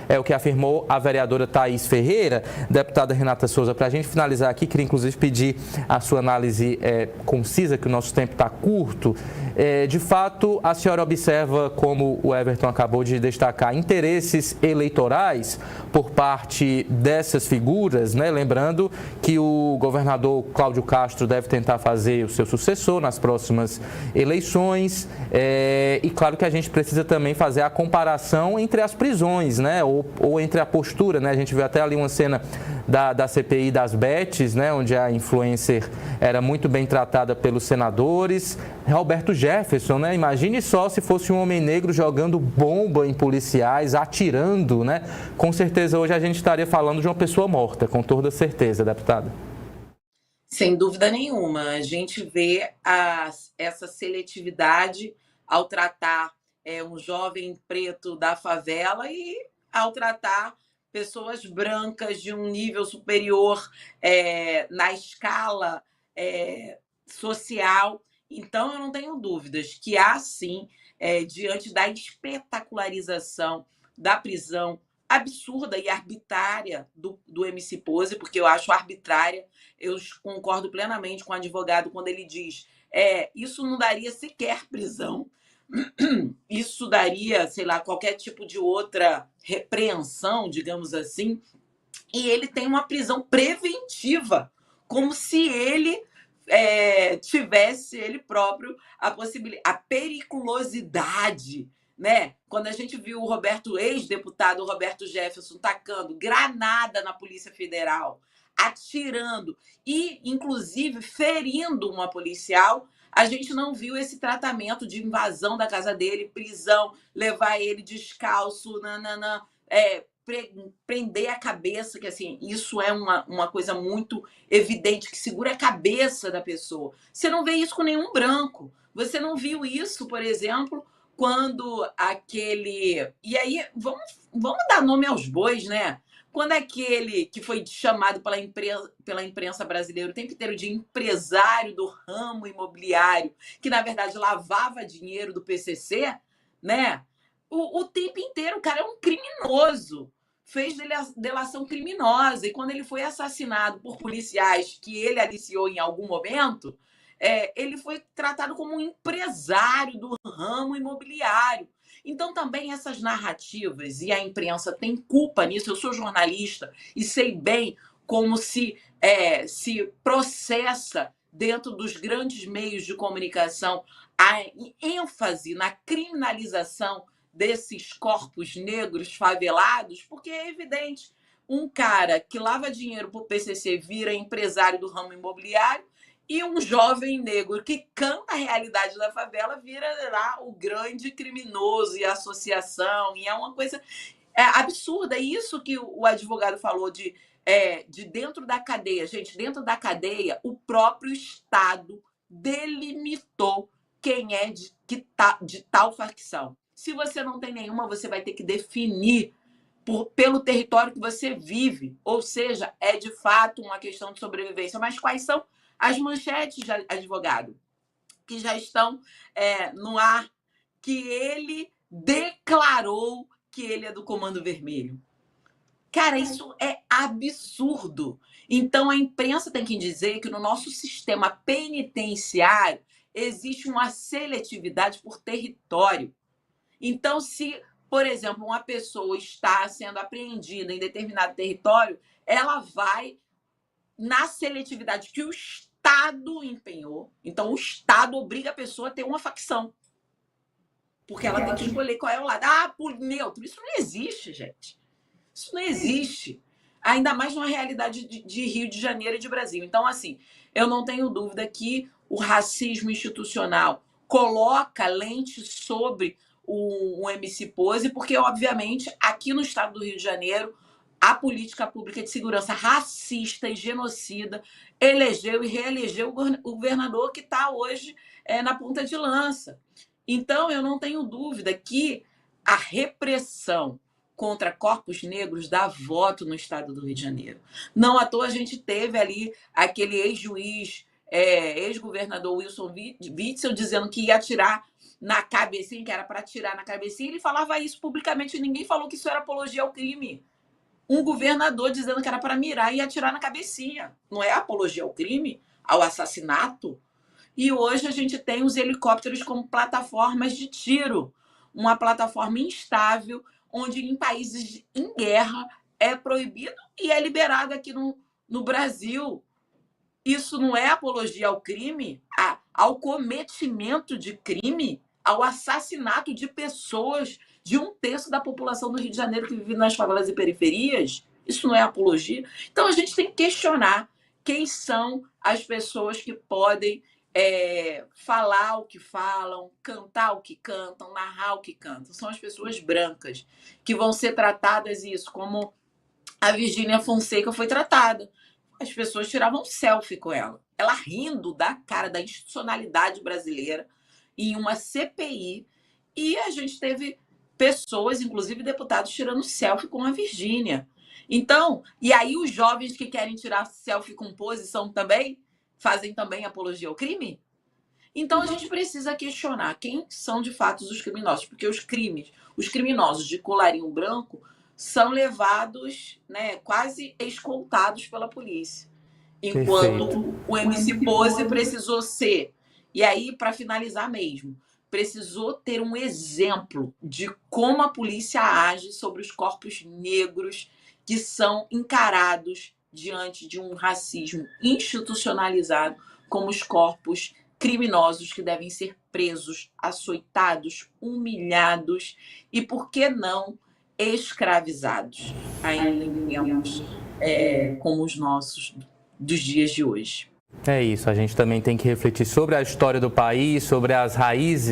É o que afirmou a vereadora Thaís Ferreira. Deputada Renata Souza, para a gente finalizar aqui, queria inclusive pedir a sua análise concisa, que o nosso tempo está curto. De fato, a senhora observa, como o Everton acabou de destacar, interesses eleitorais por parte dessas figuras, né? Lembrando que o governador Cláudio Castro deve tentar fazer o seu sucessor nas próximas eleições. E claro que a gente precisa também fazer a comparação entre as prisões, né? Ou entre a postura, né? A gente viu até ali uma cena da CPI das Bets, né? Onde a influencer era muito bem tratada pelos senadores. Roberto Jefferson, né? Imagine só se fosse um homem negro jogando bomba em policiais, atirando, né? Com certeza hoje a gente estaria falando de uma pessoa morta, com toda certeza, deputada. Sem dúvida nenhuma. A gente vê essa seletividade ao tratar um jovem preto da favela e ao tratar pessoas brancas de um nível superior na escala social. Então, eu não tenho dúvidas que há, sim, diante da espetacularização da prisão absurda e arbitrária do MC Pose, porque eu acho arbitrária. Eu concordo plenamente com o advogado quando ele diz isso não daria sequer prisão, isso daria, sei lá, qualquer tipo de outra repreensão, digamos assim, e ele tem uma prisão preventiva, como se ele tivesse ele próprio a periculosidade, né? Quando a gente viu o ex-deputado Roberto Jefferson tacando granada na Polícia Federal, atirando e, inclusive, ferindo uma policial, a gente não viu esse tratamento de invasão da casa dele, prisão, levar ele descalço, prender a cabeça, que assim, isso é uma coisa muito evidente, que segura a cabeça da pessoa. Você não vê isso com nenhum branco. Você não viu isso, por exemplo, quando aquele... E aí, vamos dar nome aos bois, né? Quando aquele que foi chamado pela imprensa brasileira o tempo inteiro de empresário do ramo imobiliário, que na verdade lavava dinheiro do PCC, né? O tempo inteiro o cara é um criminoso, fez delação criminosa, e quando ele foi assassinado por policiais que ele aliciou em algum momento, ele foi tratado como um empresário do ramo imobiliário. Então, também essas narrativas, e a imprensa tem culpa nisso, eu sou jornalista e sei bem como se processa dentro dos grandes meios de comunicação a ênfase na criminalização desses corpos negros favelados, porque é evidente, um cara que lava dinheiro para o PCC vira empresário do ramo imobiliário, e um jovem negro que canta a realidade da favela vira lá o grande criminoso e associação, e é uma coisa absurda. Isso que o advogado falou de dentro da cadeia. Gente, dentro da cadeia, o próprio Estado delimitou quem é de tal facção. Se você não tem nenhuma, você vai ter que definir pelo território que você vive. Ou seja, é de fato uma questão de sobrevivência. Mas quais são as manchetes, advogado, que já estão no ar, que ele declarou que ele é do Comando Vermelho? Cara, isso é absurdo. Então, a imprensa tem que dizer que no nosso sistema penitenciário existe uma seletividade por território. Então, se, por exemplo, uma pessoa está sendo apreendida em determinado território, ela vai na seletividade que o Estado empenhou. Então, o Estado obriga a pessoa a ter uma facção, porque ela tem que escolher qual é o lado. Por neutro. Isso não existe, gente. Isso não existe. Ainda mais numa realidade de Rio de Janeiro e de Brasil. Então, assim, eu não tenho dúvida que o racismo institucional coloca lente sobre o MC Pose, porque, obviamente, aqui no estado do Rio de Janeiro, a política pública de segurança racista e genocida elegeu e reelegeu o governador que está hoje na ponta de lança. Então, eu não tenho dúvida que a repressão contra corpos negros dá voto no estado do Rio de Janeiro. Não à toa a gente teve ali aquele ex-juiz ex-governador Wilson Witzel dizendo que ia atirar na cabecinha, que era para atirar na cabecinha, ele falava isso publicamente e ninguém falou que isso era apologia ao crime. Um governador dizendo que era para mirar e atirar na cabecinha. Não é apologia ao crime, ao assassinato? E hoje a gente tem os helicópteros como plataformas de tiro, uma plataforma instável, onde em países em guerra é proibido e é liberado aqui no Brasil. Isso não é apologia ao crime, ao cometimento de crime, ao assassinato de pessoas, de 1/3 da população do Rio de Janeiro que vive nas favelas e periferias? Isso não é apologia? Então a gente tem que questionar quem são as pessoas que podem falar o que falam, cantar o que cantam, narrar o que cantam. São as pessoas brancas que vão ser tratadas isso, como a Virgínia Fonseca foi tratada. As pessoas tiravam selfie com ela rindo da cara da institucionalidade brasileira em uma CPI, e a gente teve pessoas, inclusive deputados, tirando selfie com a Virgínia. Então, e aí os jovens que querem tirar selfie com pose fazem também apologia ao crime? Então a gente precisa questionar quem são de fato os criminosos, porque os criminosos de colarinho branco são levados, quase escoltados pela polícia. Enquanto Perfeito. o MC Pose precisou ser, e aí para finalizar mesmo, precisou ter um exemplo de como a polícia age sobre os corpos negros que são encarados diante de um racismo institucionalizado como os corpos criminosos que devem ser presos, açoitados, humilhados e, por que não, escravizados, ainda em tempos como os nossos dos dias de hoje. É isso, a gente também tem que refletir sobre a história do país, sobre as raízes